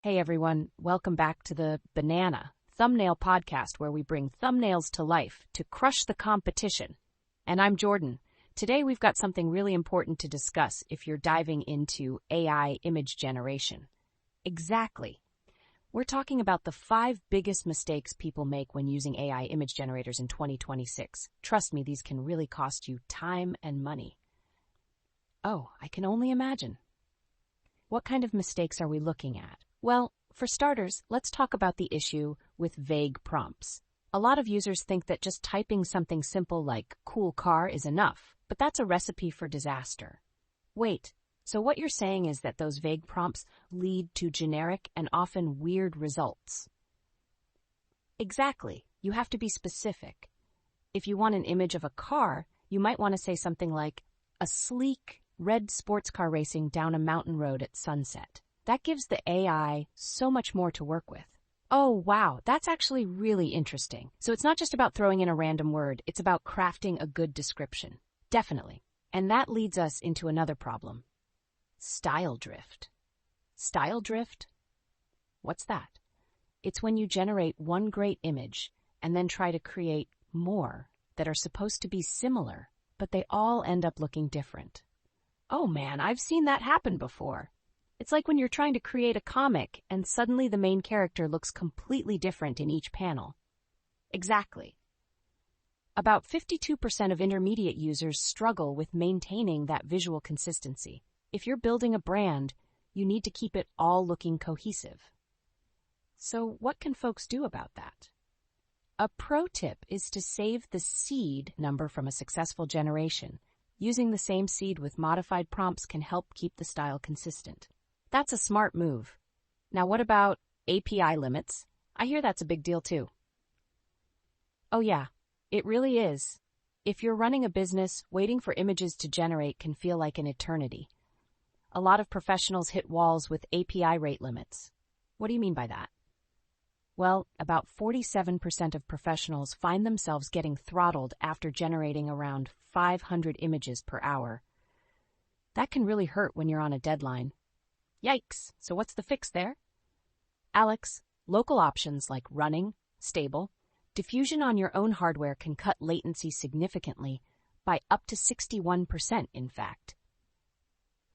Hey everyone, welcome back to the Banana Thumbnail Podcast, where we bring thumbnails to life to crush the competition. And I'm Jordan. Today we've got something really important to discuss if you're diving into AI image generation. Exactly. We're talking about the 5 biggest mistakes people make when using AI image generators in 2026. Trust me, these can really cost you time and money. Oh, I can only imagine. What kind of mistakes are we looking at? Well, for starters, let's talk about the issue with vague prompts. A lot of users think that just typing something simple like cool car is enough, but that's a recipe for disaster. Wait, so what you're saying is that those vague prompts lead to generic and often weird results? Exactly. You have to be specific. If you want an image of a car, you might want to say something like, a sleek, red sports car racing down a mountain road at sunset. That gives the AI so much more to work with. Oh, wow, that's actually really interesting. So it's not just about throwing in a random word, it's about crafting a good description. Definitely. And that leads us into another problem. Style drift. Style drift? What's that? It's when you generate one great image and then try to create more that are supposed to be similar, but they all end up looking different. Oh man, I've seen that happen before. It's like when you're trying to create a comic and suddenly the main character looks completely different in each panel. Exactly. About 52% of intermediate users struggle with maintaining that visual consistency. If you're building a brand, you need to keep it all looking cohesive. So what can folks do about that? A pro tip is to save the seed number from a successful generation. Using the same seed with modified prompts can help keep the style consistent. That's a smart move. Now what about API limits? I hear that's a big deal too. Oh yeah, it really is. If you're running a business, waiting for images to generate can feel like an eternity. A lot of professionals hit walls with API rate limits. What do you mean by that? Well, about 47% of professionals find themselves getting throttled after generating around 500 images per hour. That can really hurt when you're on a deadline. Yikes! So what's the fix there? Alex, local options like running, stable, diffusion on your own hardware can cut latency significantly by up to 61%, in fact.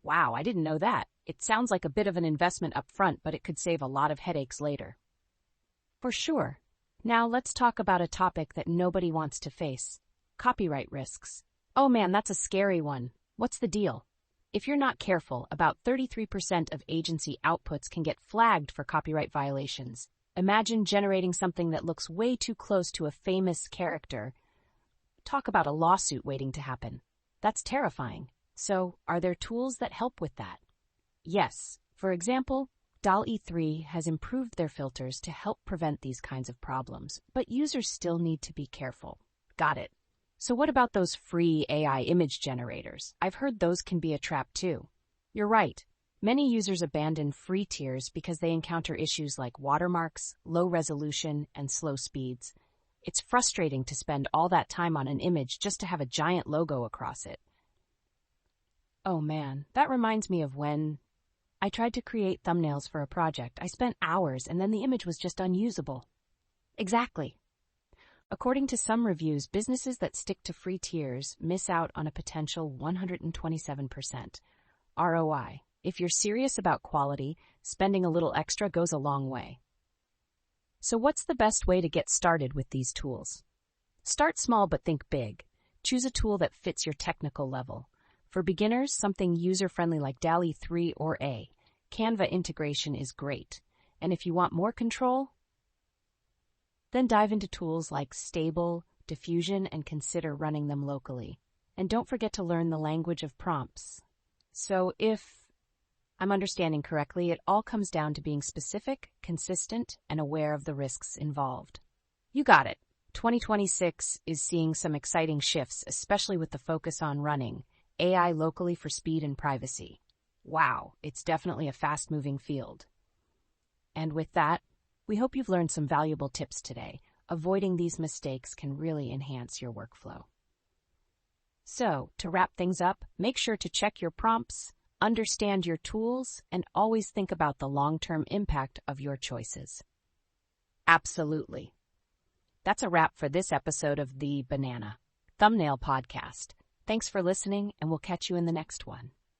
Wow, I didn't know that. It sounds like a bit of an investment up front, but it could save a lot of headaches later. For sure. Now let's talk about a topic that nobody wants to face. Copyright risks. Oh man, that's a scary one. What's the deal? If you're not careful, about 33% of agency outputs can get flagged for copyright violations. Imagine generating something that looks way too close to a famous character. Talk about a lawsuit waiting to happen. That's terrifying. So, are there tools that help with that? Yes. For example, DALL-E 3 has improved their filters to help prevent these kinds of problems, but users still need to be careful. Got it. So what about those free AI image generators? I've heard those can be a trap too. You're right. Many users abandon free tiers because they encounter issues like watermarks, low resolution, and slow speeds. It's frustrating to spend all that time on an image just to have a giant logo across it. Oh man, that reminds me of when I tried to create thumbnails for a project. I spent hours and then the image was just unusable. Exactly. According to some reviews, businesses that stick to free tiers miss out on a potential 127% ROI. If you're serious about quality, spending a little extra goes a long way. So what's the best way to get started with these tools? Start small but think big. Choose a tool that fits your technical level. For beginners, something user-friendly like DALL-E 3 or A. Canva integration is great. And if you want more control, then dive into tools like Stable, Diffusion, and consider running them locally. And don't forget to learn the language of prompts. So if I'm understanding correctly, it all comes down to being specific, consistent, and aware of the risks involved. You got it. 2026 is seeing some exciting shifts, especially with the focus on running AI locally for speed and privacy. Wow, it's definitely a fast-moving field. And with that, we hope you've learned some valuable tips today. Avoiding these mistakes can really enhance your workflow. So, to wrap things up, make sure to check your prompts, understand your tools, and always think about the long-term impact of your choices. Absolutely. That's a wrap for this episode of the Banana Thumbnail Podcast. Thanks for listening, and we'll catch you in the next one.